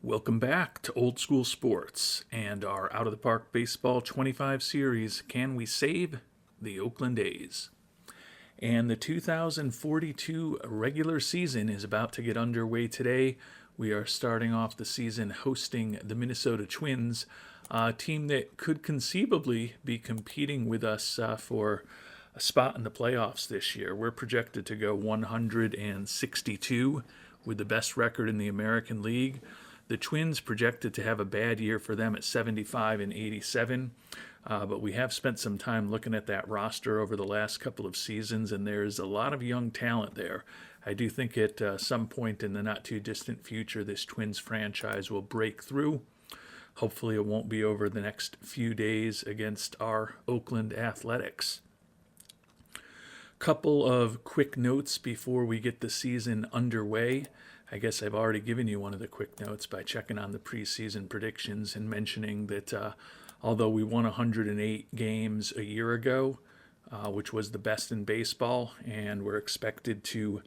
Welcome back to Old School Sports and our Out of the Park Baseball 25 series, Can We Save the Oakland A's? And the 2042 regular season is about to get underway today. We are starting off the season hosting the Minnesota Twins, a team that could conceivably be competing with us for a spot in the playoffs this year. We're projected to go 162 with the best record in the American League. The Twins projected to have a bad year for them at 75 and 87, but we have spent some time looking at that roster over the last couple of seasons, and there's a lot of young talent there. I do think at some point in the not-too-distant future, this Twins franchise will break through. Hopefully it won't be over the next few days against our Oakland Athletics. Couple of quick notes before we get the season underway. I guess I've already given you one of the quick notes by checking on the preseason predictions and mentioning that although we won 108 games a year ago, which was the best in baseball, and we're expected to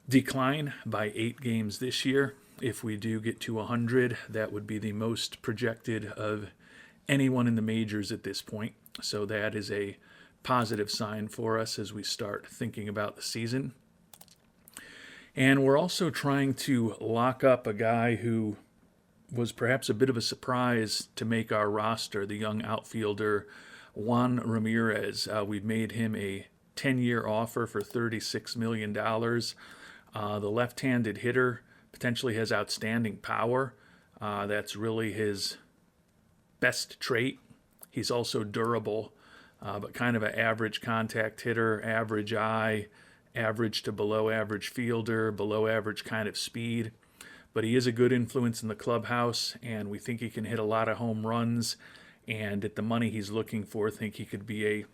decline by 8 games this year. If we do get to 100, that would be the most projected of anyone in the majors at this point. So that is a positive sign for us as we start thinking about the season. And we're also trying to lock up a guy who was perhaps a bit of a surprise to make our roster, the young outfielder Juan Ramirez. We've made him a 10-year offer for $36 million. The left-handed hitter potentially has outstanding power. That's really his best trait. He's also durable, but kind of an average contact hitter, average eye, average to below average fielder, below average kind of speed. But he is a good influence in the clubhouse, and we think he can hit a lot of home runs. And at the money he's looking for, think he could be a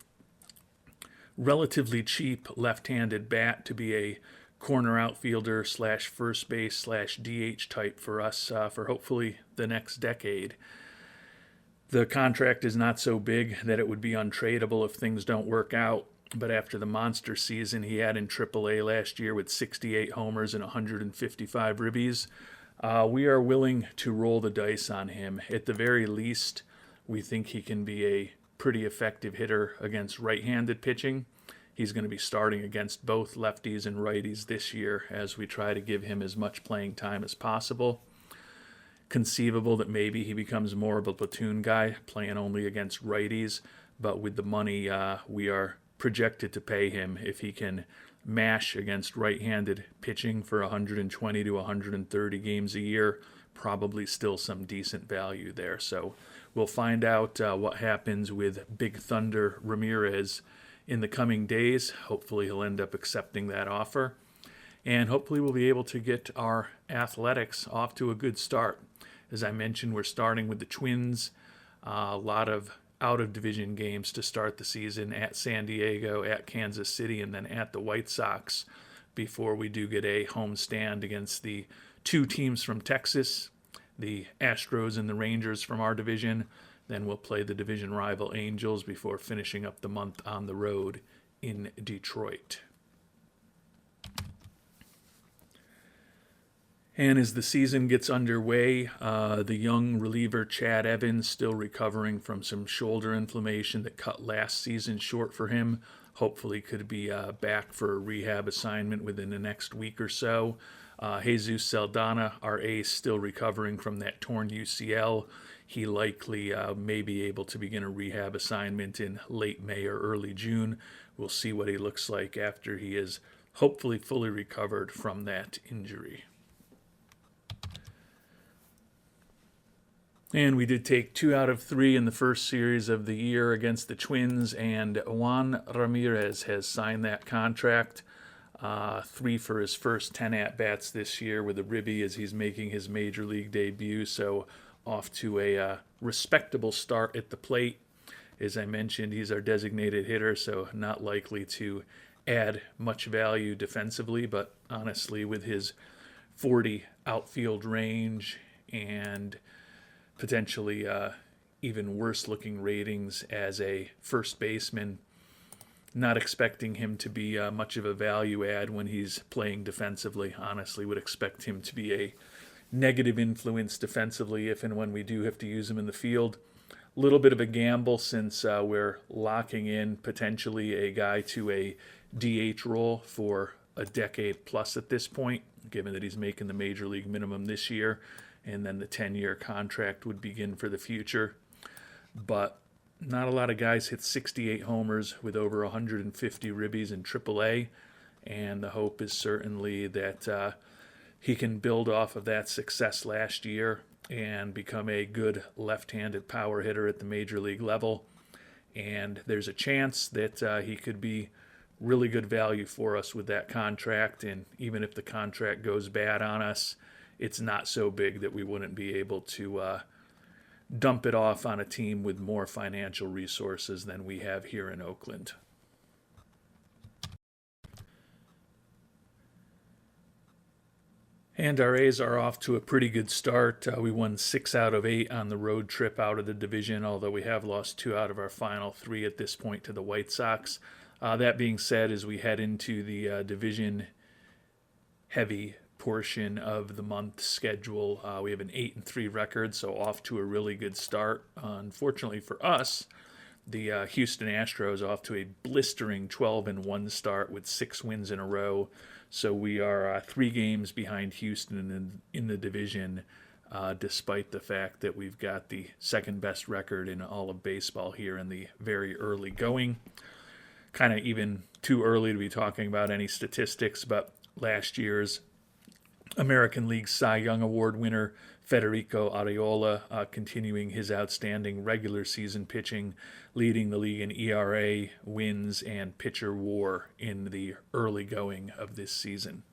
relatively cheap left-handed bat to be a corner outfielder slash first base slash DH type for us for hopefully the next decade. The contract is not so big that it would be untradeable if things don't work out. But after the monster season he had in AAA last year with 68 homers and 155 ribbies, we are willing to roll the dice on him. At the very least, we think he can be a pretty effective hitter against right-handed pitching. He's going to be starting against both lefties and righties this year as we try to give him as much playing time as possible. Conceivable that maybe he becomes more of a platoon guy, playing only against righties, but with the money we are projected to pay him, if he can mash against right-handed pitching for 120 to 130 games a year, probably still some decent value there. So we'll find out what happens with Big Thunder Ramirez in the coming days. Hopefully he'll end up accepting that offer, and hopefully we'll be able to get our Athletics off to a good start. As I mentioned, we're starting with the Twins, a lot of out-of-division games to start the season at San Diego, at Kansas City, and then at the White Sox before we do get a home stand against the 2 teams from Texas, the Astros and the Rangers from our division. Then we'll play the division rival Angels before finishing up the month on the road in Detroit. And as the season gets underway, the young reliever Chad Evans, still recovering from some shoulder inflammation that cut last season short for him, hopefully could be back for a rehab assignment within the next week or so. Jesus Saldana, our ace, still recovering from that torn UCL. He likely may be able to begin a rehab assignment in late May or early June. We'll see what he looks like after he is hopefully fully recovered from that injury. And we did take 2 out of 3 in the first series of the year against the Twins, and Juan Ramirez has signed that contract. 3 for his first 10 at-bats this year with a ribby as he's making his major league debut, so off to a respectable start at the plate. As I mentioned, he's our designated hitter, so not likely to add much value defensively, but honestly, with his 40 outfield range and potentially even worse looking ratings as a first baseman, not expecting him to be much of a value add when he's playing defensively. Honestly, would expect him to be a negative influence defensively if and when we do have to use him in the field. A little bit of a gamble since we're locking in potentially a guy to a DH role for a decade plus at this point, given that he's making the major league minimum this year, and then the 10-year contract would begin for the future. But not a lot of guys hit 68 homers with over 150 ribbies in AAA, and the hope is certainly that he can build off of that success last year and become a good left-handed power hitter at the major league level. And there's a chance that he could be really good value for us with that contract. And even if the contract goes bad on us, it's not so big that we wouldn't be able to dump it off on a team with more financial resources than we have here in Oakland. And our A's are off to a pretty good start. We won 6 out of 8 on the road trip out of the division, although we have lost 2 out of our final 3 at this point to the White Sox. That being said, as we head into the division-heavy portion of the month schedule, we have an 8-3 record, so off to a really good start. Unfortunately for us, the Houston Astros off to a blistering 12-1 start with 6 wins in a row. So we are 3 games behind Houston in the division, despite the fact that we've got the second best record in all of baseball here in the very early going. Kind of even too early to be talking about any statistics, but last year's American League Cy Young Award winner Federico Arriola continuing his outstanding regular season pitching, leading the league in ERA, wins, and pitcher WAR in the early going of this season.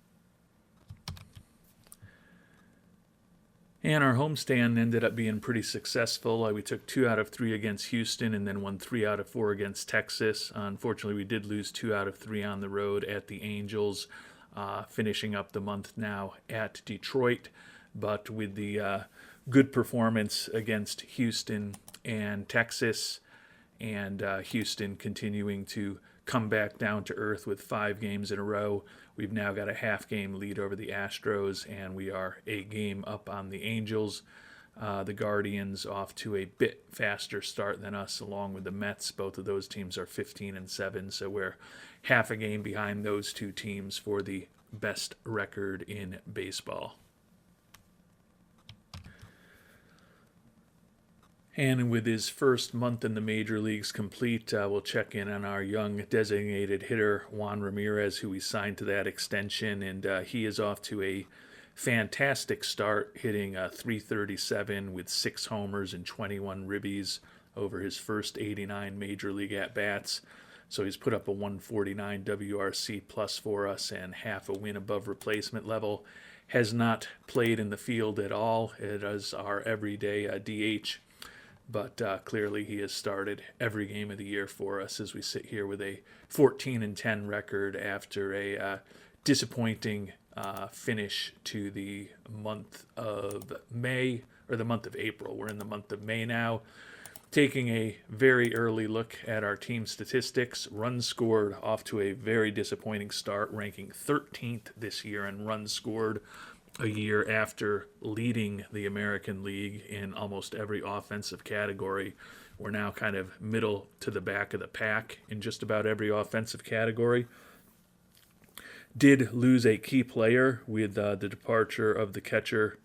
And our homestand ended up being pretty successful. We took 2 out of 3 against Houston and then won 3 out of 4 against Texas. Unfortunately, we did lose 2 out of 3 on the road at the Angels, finishing up the month now at Detroit. But with the good performance against Houston and Texas, and Houston continuing to come back down to earth with 5 games in a row, we've now got a half-game lead over the Astros, and we are a game up on the Angels. The Guardians off to a bit faster start than us, along with the Mets. Both of those teams are 15-7, so we're half a game behind those 2 teams for the best record in baseball. And with his first month in the major leagues complete, we'll check in on our young designated hitter, Juan Ramirez, who we signed to that extension. And he is off to a fantastic start, hitting .337 with 6 homers and 21 ribbies over his first 89 major league at-bats. So he's put up a 149 WRC plus for us and half a win above replacement level. Has not played in the field at all. It is our everyday DH. But clearly he has started every game of the year for us as we sit here with a 14-10 record after a disappointing finish to the month of May, or the month of April. We're in the month of May now. Taking a very early look at our team statistics, runs scored off to a very disappointing start, ranking 13th this year in runs scored, a year after leading the American League in almost every offensive category. We're now kind of middle to the back of the pack in just about every offensive category. Did lose a key player with the departure of the catcher,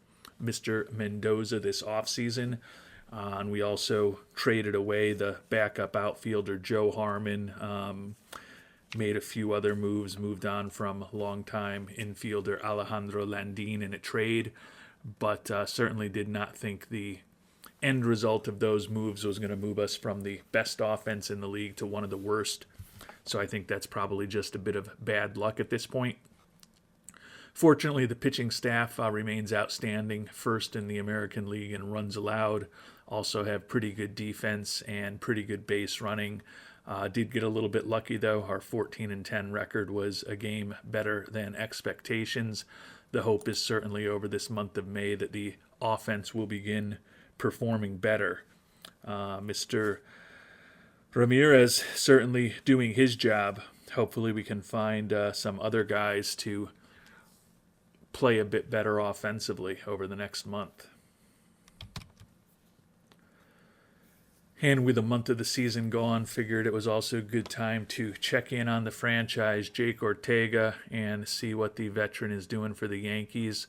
Mr. Mendoza, this offseason. And we also traded away the backup outfielder, Joe Harmon. Made a few other moves, moved on from longtime infielder Alejandro Landin in a trade, but certainly did not think the end result of those moves was going to move us from the best offense in the league to one of the worst. So I think that's probably just a bit of bad luck at this point. Fortunately, the pitching staff remains outstanding, first in the American League in runs allowed, also have pretty good defense and pretty good base running. Did get a little bit lucky, though. Our 14-10 record was a game better than expectations. The hope is certainly over this month of May that the offense will begin performing better. Mr. Ramirez certainly doing his job. Hopefully we can find some other guys to play a bit better offensively over the next month. And with a month of the season gone, figured it was also a good time to check in on the franchise, Jake Ortega, and see what the veteran is doing for the Yankees.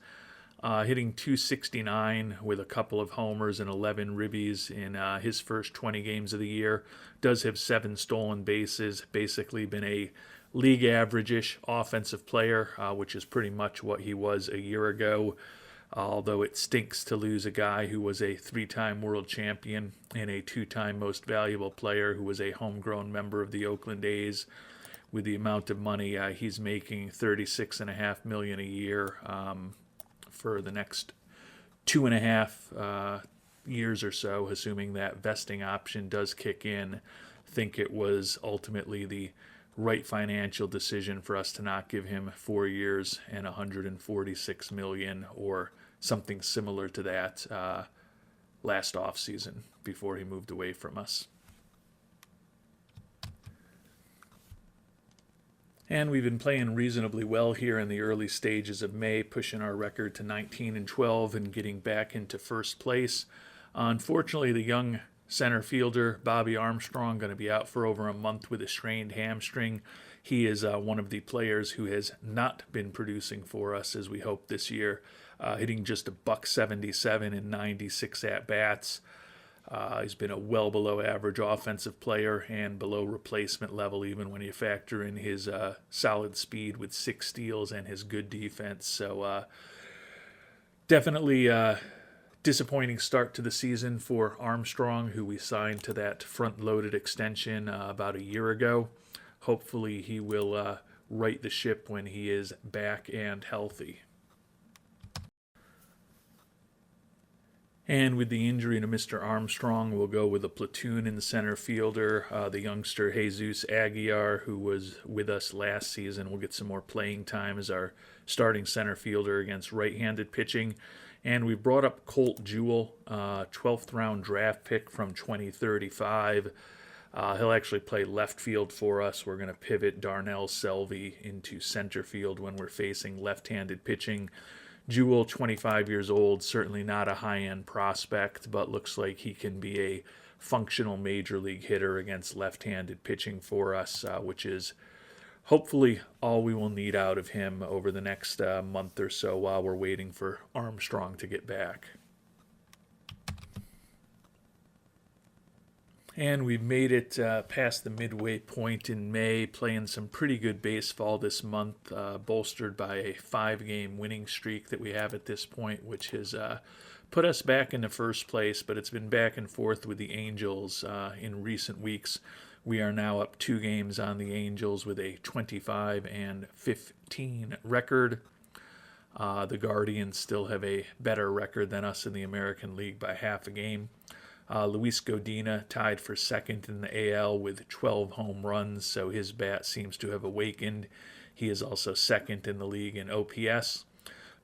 Hitting .269 with a couple of homers and 11 ribbies in his first 20 games of the year. Does have 7 stolen bases. Basically been a league average-ish offensive player, which is pretty much what he was a year ago. Although it stinks to lose a guy who was a 3-time world champion and a 2-time most valuable player who was a homegrown member of the Oakland A's. With the amount of money he's making, $36.5 million a year for the next 2.5 years or so, assuming that vesting option does kick in. I think it was ultimately the right financial decision for us to not give him 4 years and $146 million or something similar to that last offseason before he moved away from us. And we've been playing reasonably well here in the early stages of May, pushing our record to 19-12 and getting back into first place. Unfortunately, the young center fielder, Bobby Armstrong, going to be out for over a month with a strained hamstring. He is one of the players who has not been producing for us as we hoped this year, hitting just a .177 in 96 at-bats. He's been a well below average offensive player and below replacement level even when you factor in his solid speed with 6 steals and his good defense. So definitely disappointing start to the season for Armstrong, who we signed to that front-loaded extension about a year ago. Hopefully he will right the ship when he is back and healthy. And with the injury to Mr. Armstrong, we'll go with a platoon in the center fielder, the youngster Jesus Aguilar, who was with us last season. We'll get some more playing time as our starting center fielder against right-handed pitching. And we brought up Colt Jewell, 12th round draft pick from 2035. He'll actually play left field for us. We're going to pivot Darnell Selvey into center field when we're facing left-handed pitching. Jewell, 25 years old, certainly not a high-end prospect, but looks like he can be a functional major league hitter against left-handed pitching for us, which is hopefully all we will need out of him over the next month or so while we're waiting for Armstrong to get back. And we've made it past the midway point in May, playing some pretty good baseball this month, bolstered by a 5-game winning streak that we have at this point, which has put us back into first place, but it's been back and forth with the Angels in recent weeks. We are now up 2 games on the Angels with a 25-15 record. The Guardians still have a better record than us in the American League by half a game. Luis Godina tied for second in the AL with 12 home runs, so his bat seems to have awakened. He is also second in the league in OPS.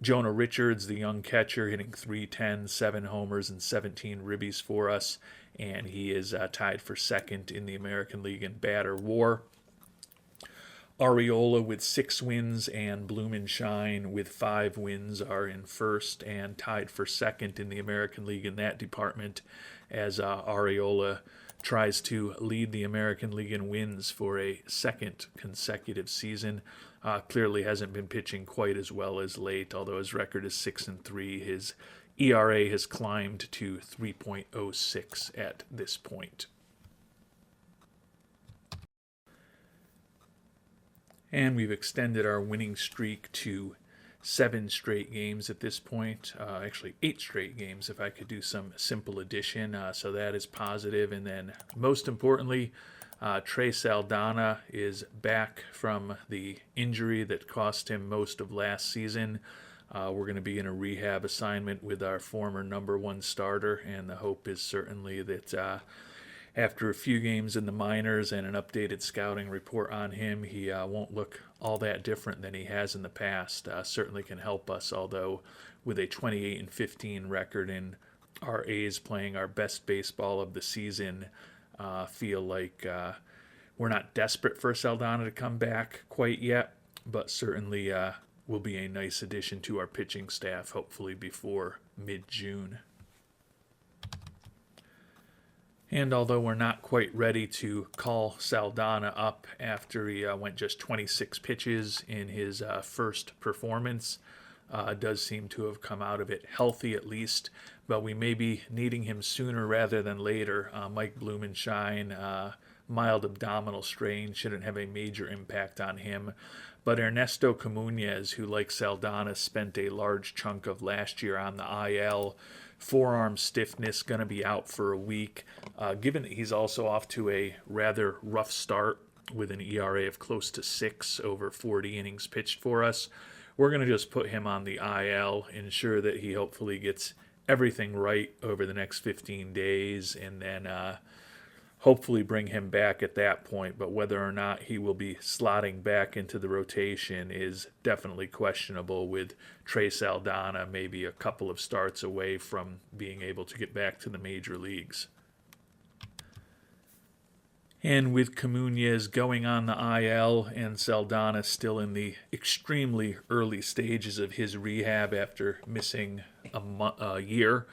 Jonah Richards, the young catcher, hitting .310, 7 homers and 17 ribbies for us, and he is tied for second in the American League in batter WAR. Arriola with 6 wins and Blumenshine with 5 wins are in first and tied for second in the American League in that department, as Arriola tries to lead the American League in wins for a second consecutive season. Clearly hasn't been pitching quite as well as late, although his record is 6-3. His ERA has climbed to 3.06 at this point. And we've extended our winning streak to 7 straight games at this point. Actually, 8 straight games if I could do some simple addition. So that is positive. And then most importantly, Trey Saldana is back from the injury that cost him most of last season. We're going to be in a rehab assignment with our former #1 starter, and the hope is certainly that after a few games in the minors and an updated scouting report on him, he won't look all that different than he has in the past. Certainly can help us, although with a 28-15 record and our A's playing our best baseball of the season, feel like we're not desperate for Saldana to come back quite yet, but certainly will be a nice addition to our pitching staff, hopefully before mid-June. And although we're not quite ready to call Saldana up after he went just 26 pitches in his first performance, does seem to have come out of it healthy at least, but we may be needing him sooner rather than later. Mike Blumenshine, mild abdominal strain, shouldn't have a major impact on him. But Ernesto Comunez, who like Saldana spent a large chunk of last year on the IL, forearm stiffness, going to be out for a week. Given that he's also off to a rather rough start with an ERA of close to 6 over 40 innings pitched for us, we're going to just put him on the IL, ensure that he hopefully gets everything right over the next 15 days, and then hopefully bring him back at that point. But whether or not he will be slotting back into the rotation is definitely questionable, with Trey Saldana maybe a couple of starts away from being able to get back to the major leagues. And with Comunez going on the IL and Saldana still in the extremely early stages of his rehab after missing a year,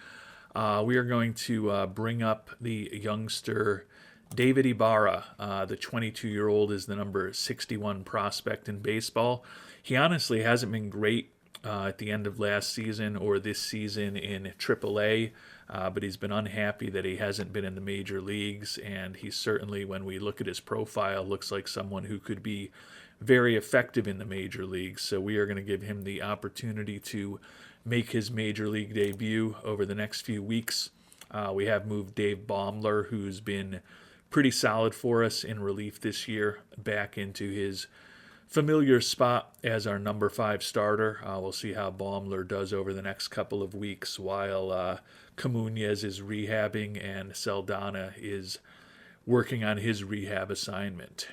we are going to bring up the youngster David Ibarra. The 22-year-old is the number 61 prospect in baseball. He honestly hasn't been great at the end of last season or this season in AAA, but he's been unhappy that he hasn't been in the major leagues, and he certainly, when we look at his profile, looks like someone who could be very effective in the major leagues. So we are going to give him the opportunity to make his major league debut over the next few weeks. We have moved Dave Baumler, who's been pretty solid for us in relief this year, back into his familiar spot as our number 5 starter. We'll see how Baumler does over the next couple of weeks while Comunez is rehabbing and Saldana is working on his rehab assignment.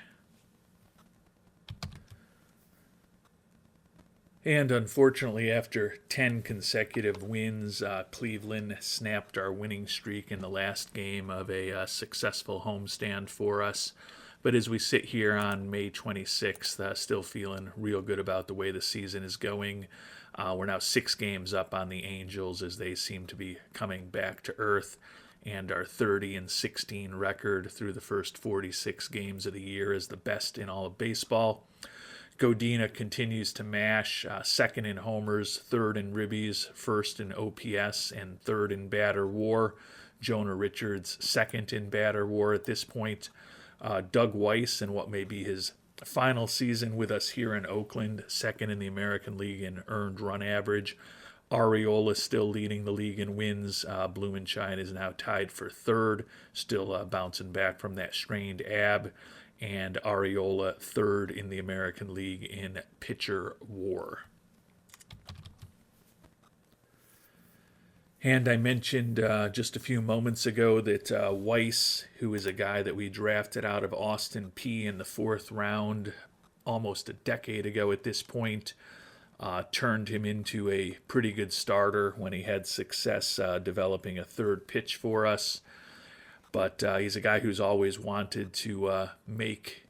And unfortunately, after 10 consecutive wins, Cleveland snapped our winning streak in the last game of a successful homestand for us. But as we sit here on May 26th, still feeling real good about the way the season is going. We're now 6 games up on the Angels as they seem to be coming back to earth. And our 30-16 record through the first 46 games of the year is the best in all of baseball. Godina continues to mash, 2nd in homers, 3rd in ribbies, 1st in OPS, and 3rd in batter WAR. Jonah Richards 2nd in batter WAR at this point. Doug Weiss, in what may be his final season with us here in Oakland, 2nd in the American League in earned run average. Arriola still leading the league in wins. Blumenshine is now tied for 3rd, still bouncing back from that strained ab. And Arriola 3rd in the American League in pitcher WAR. And I mentioned just a few moments ago that Weiss, who is a guy that we drafted out of Austin Peay in the 4th round almost a decade ago at this point, turned him into a pretty good starter when he had success developing a 3rd pitch for us. But he's a guy who's always wanted to make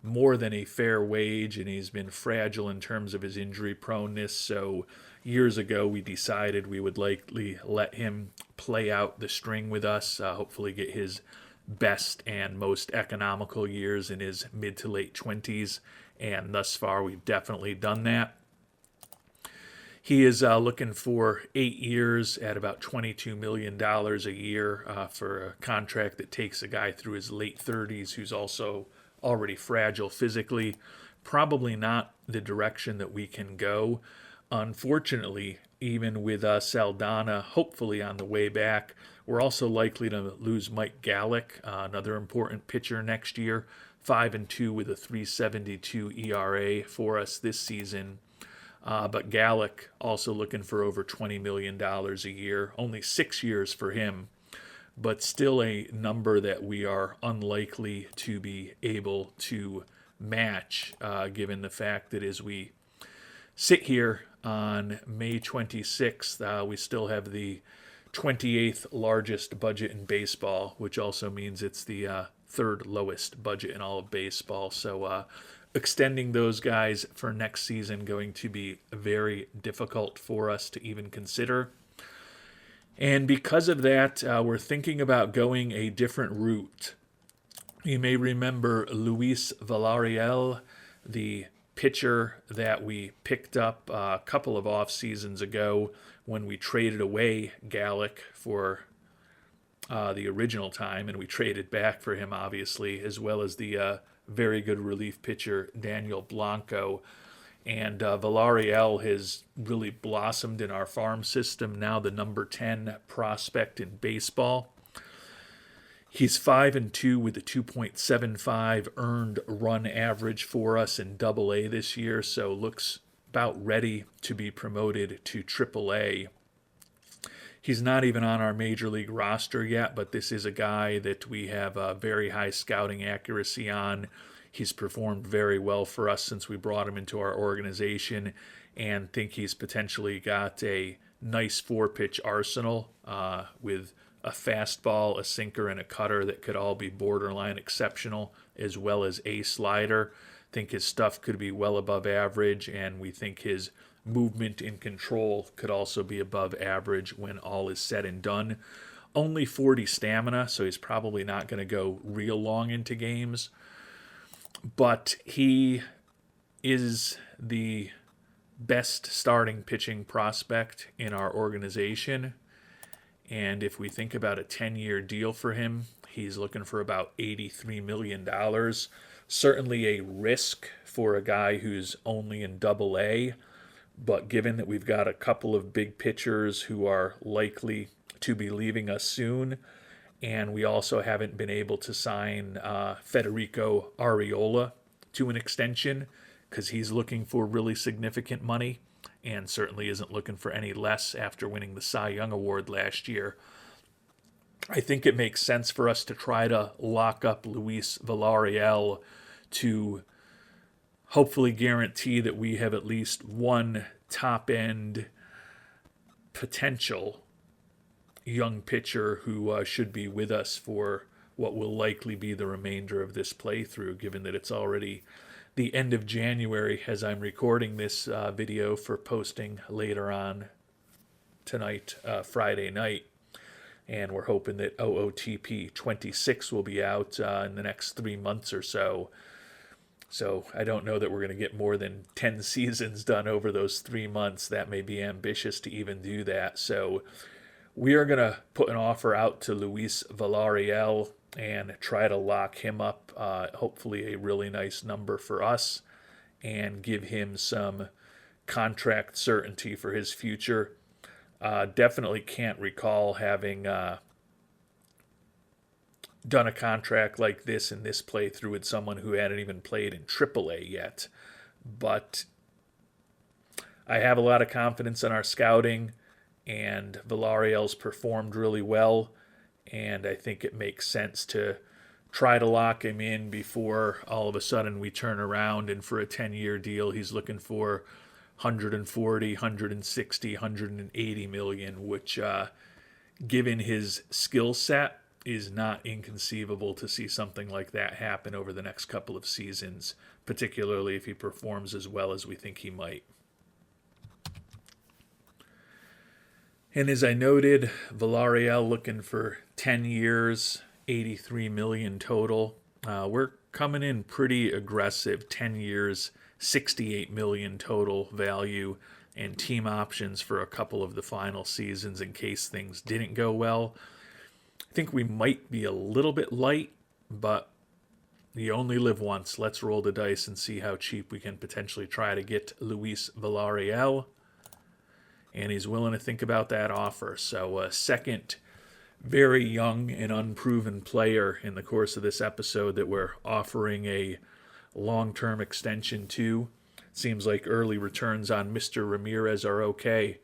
more than a fair wage, and he's been fragile in terms of his injury proneness. So years ago, we decided we would likely let him play out the string with us, hopefully get his best and most economical years in his mid to late 20s. And thus far, we've definitely done that. He is looking for 8 years at about $22 million a year for a contract that takes a guy through his late 30s who's also already fragile physically. Probably not the direction that we can go. Unfortunately, even with Saldana hopefully on the way back, we're also likely to lose Mike Gallick, another important pitcher next year, 5-2 with a 3.72 ERA for us this season. But Gallick also looking for over $20 million a year, only 6 years for him, but still a number that we are unlikely to be able to match, given the fact that as we sit here on May 26th, we still have the 28th largest budget in baseball, which also means it's the 3rd lowest budget in all of baseball. So extending those guys for next season going to be very difficult for us to even consider. And because of that, we're thinking about going a different route. You may remember Luis Villarreal, the pitcher that we picked up a couple of off seasons ago when we traded away Gallic for the original time, and we traded back for him, obviously, as well as the very good relief pitcher Daniel Blanco. And Villarreal has really blossomed in our farm system, now the number 10 prospect in baseball. He's 5-2 with a 2.75 earned run average for us in Double-A this year, so looks about ready to be promoted to Triple-A. He's not even on our major league roster yet, but this is a guy that we have a very high scouting accuracy on. He's performed very well for us since we brought him into our organization, and think he's potentially got a nice 4-pitch arsenal with a fastball, a sinker, and a cutter that could all be borderline exceptional, as well as a slider. Think his stuff could be well above average, and we think his movement and control could also be above average when all is said and done. Only 40 stamina, so he's probably not going to go real long into games. But he is the best starting pitching prospect in our organization. And if we think about a 10-year deal for him, he's looking for about $83 million. Certainly a risk for a guy who's only in Double-A. But given that we've got a couple of big pitchers who are likely to be leaving us soon, and we also haven't been able to sign Federico Arriola to an extension because he's looking for really significant money and certainly isn't looking for any less after winning the Cy Young Award last year. I think it makes sense for us to try to lock up Luis Villarreal to hopefully guarantee that we have at least one top-end potential young pitcher who should be with us for what will likely be the remainder of this playthrough, given that it's already the end of January as I'm recording this video for posting later on tonight, Friday night. And we're hoping that OOTP 26 will be out in the next 3 months or so. So I don't know that we're going to get more than 10 seasons done over those 3 months. That may be ambitious to even do that. So we are going to put an offer out to Luis Villarreal and try to lock him up, hopefully a really nice number for us, and give him some contract certainty for his future. Definitely can't recall having done a contract like this in this playthrough with someone who hadn't even played in AAA yet. But I have a lot of confidence in our scouting, and Villarreal's performed really well, and I think it makes sense to try to lock him in before all of a sudden we turn around and for a 10-year deal he's looking for 140, 160, 180 million, which given his skill set is not inconceivable to see something like that happen over the next couple of seasons, particularly if he performs as well as we think he might. And as I noted, Villarreal looking for 10 years, 83 million total. We're coming in pretty aggressive, 10 years, 68 million total value, and team options for a couple of the final seasons in case things didn't go well. I think we might be a little bit light, but you only live once. Let's roll the dice and see how cheap we can potentially try to get Luis Villarreal. And he's willing to think about that offer. So a second very young and unproven player in the course of this episode that we're offering a long-term extension to. Seems like early returns on Mr. Ramirez are okay.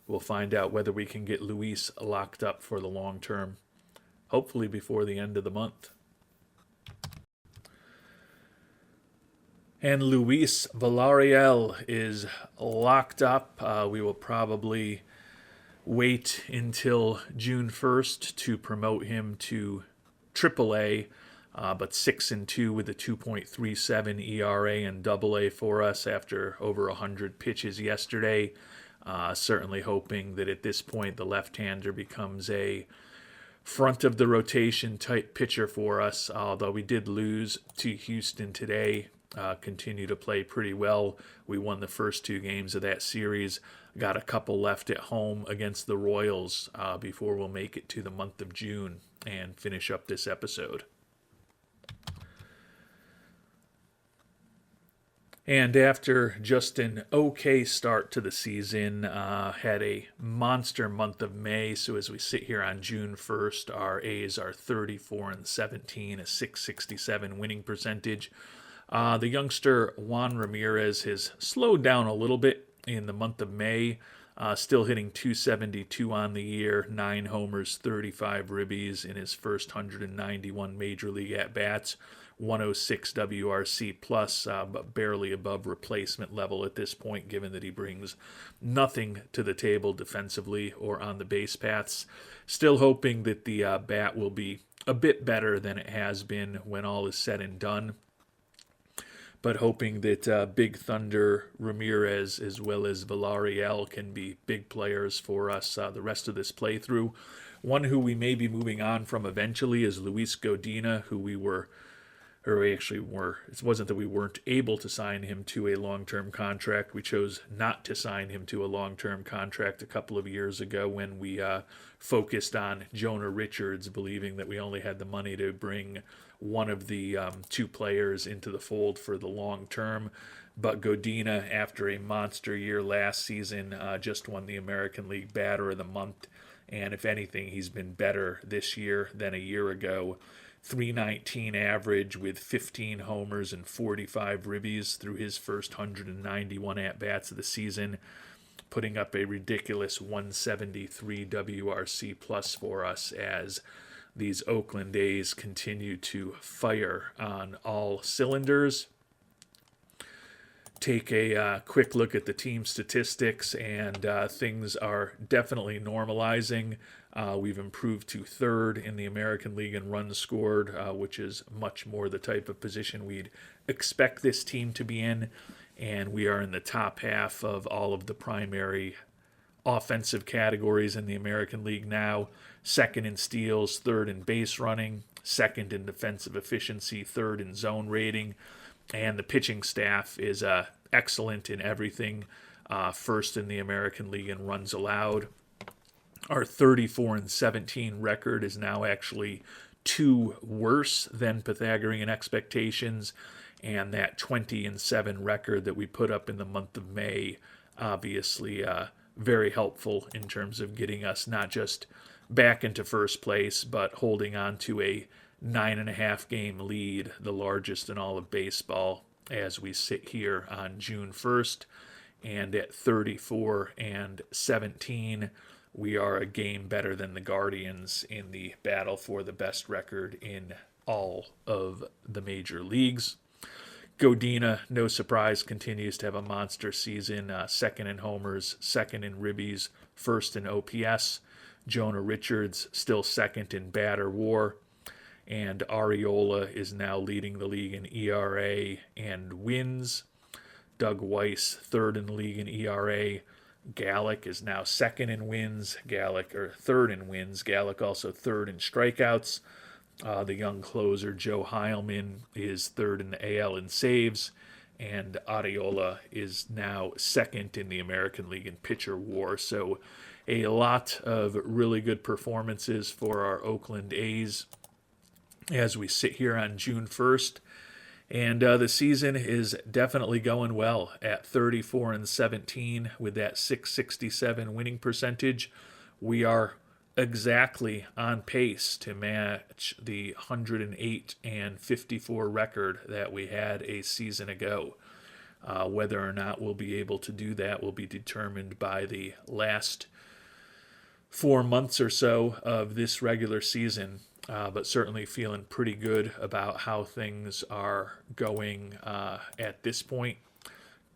We'll find out whether we can get Luis locked up for the long term, hopefully before the end of the month. And Luis Villarreal is locked up. We will probably wait until June 1st to promote him to AAA. but 6-2 with a 2.37 ERA and Double-A for us after over 100 pitches yesterday. Certainly hoping that at this point the left-hander becomes a front of the rotation type pitcher for us, although we did lose to Houston today. Continue to play pretty well. We won the first 2 games of that series. Got a couple left at home against the Royals before we'll make it to the month of June and finish up this episode. And after just an okay start to the season, had a monster month of May. So as we sit here on June 1st, our A's are 34-17, a 667 winning percentage. The youngster Juan Ramirez has slowed down a little bit in the month of May, still hitting 272 on the year, 9 homers, 35 ribbies in his first 191 major league at-bats. 106 WRC plus, but barely above replacement level at this point, given that he brings nothing to the table defensively or on the base paths. Still hoping that the bat will be a bit better than it has been when all is said and done. But hoping that Big Thunder, Ramirez, as well as Villarreal can be big players for us the rest of this playthrough. One who we may be moving on from eventually is Luis Godina, who we actually were. It wasn't that we weren't able to sign him to a long-term contract. We chose not to sign him to a long-term contract a couple of years ago when we focused on Jonah Richards, believing that we only had the money to bring one of the 2 players into the fold for the long term. But Godina, after a monster year last season, just won the American League Batter of the Month. And if anything, he's been better this year than a year ago. 319 average with 15 homers and 45 ribbies through his first 191 at-bats of the season, putting up a ridiculous 173 WRC plus for us as these Oakland A's continue to fire on all cylinders. Take a quick look at the team statistics, and things are definitely normalizing. We've improved to 3rd in the American League in runs scored, which is much more the type of position we'd expect this team to be in. And we are in the top half of all of the primary offensive categories in the American League now. 2nd in steals, 3rd in base running, 2nd in defensive efficiency, 3rd in zone rating. And the pitching staff is excellent in everything. 1st in the American League in runs allowed. Our 34-17 record is now actually 2 worse than Pythagorean expectations, and that 20-7 record that we put up in the month of May, obviously very helpful in terms of getting us not just back into first place, but holding on to a 9.5 game lead, the largest in all of baseball, as we sit here on June 1st. And at 34-17, we are a game better than the Guardians in the battle for the best record in all of the major leagues. Godina, no surprise, continues to have a monster season. 2nd in homers, 2nd in ribbies, 1st in OPS. Jonah Richards still 2nd in batter WAR. And Arriola is now leading the league in ERA and wins. Doug Weiss, 3rd in the league in ERA. Gallick is now 2nd in wins. 3rd in wins. Gallick also 3rd in strikeouts. The young closer Joe Heilman is 3rd in the AL in saves. And Arriola is now 2nd in the American League in pitcher WAR. So a lot of really good performances for our Oakland A's as we sit here on June 1st. And the season is definitely going well at 34-17 with that 667 winning percentage. We are exactly on pace to match the 108-54 record that we had a season ago. Whether or not we'll be able to do that will be determined by the last 4 months or so of this regular season. But certainly feeling pretty good about how things are going at this point.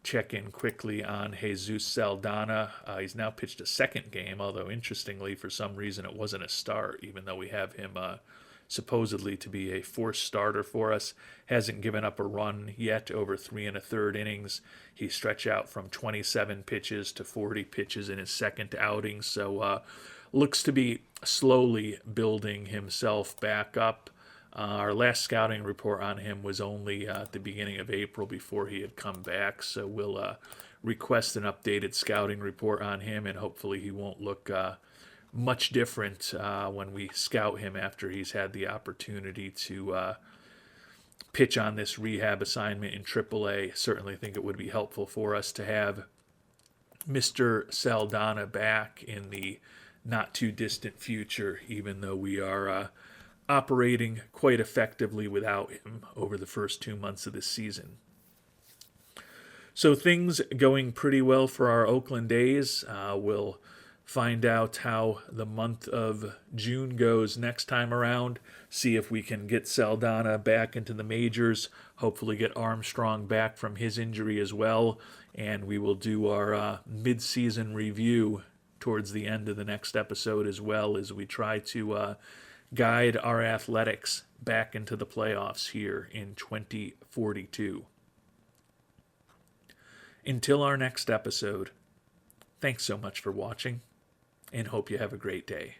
Check in quickly on Jesus Saldana. He's now pitched a 2nd game, although interestingly, for some reason, it wasn't a start, even though we have him supposedly to be a forced starter for us. Hasn't given up a run yet over 3 1/3 innings. He stretched out from 27 pitches to 40 pitches in his second outing, so looks to be slowly building himself back up. Our last scouting report on him was only at the beginning of April before he had come back, so we'll request an updated scouting report on him, and hopefully he won't look much different when we scout him after he's had the opportunity to pitch on this rehab assignment in AAA. Certainly think it would be helpful for us to have Mr. Saldana back in the not too distant future, even though we are operating quite effectively without him over the first 2 months of this season. So things going pretty well for our Oakland A's. We'll find out how the month of June goes next time around, see if we can get Saldana back into the majors, hopefully get Armstrong back from his injury as well, and we will do our mid-season review towards the end of the next episode as well, as we try to guide our athletics back into the playoffs here in 2042. Until our next episode, thanks so much for watching, and hope you have a great day.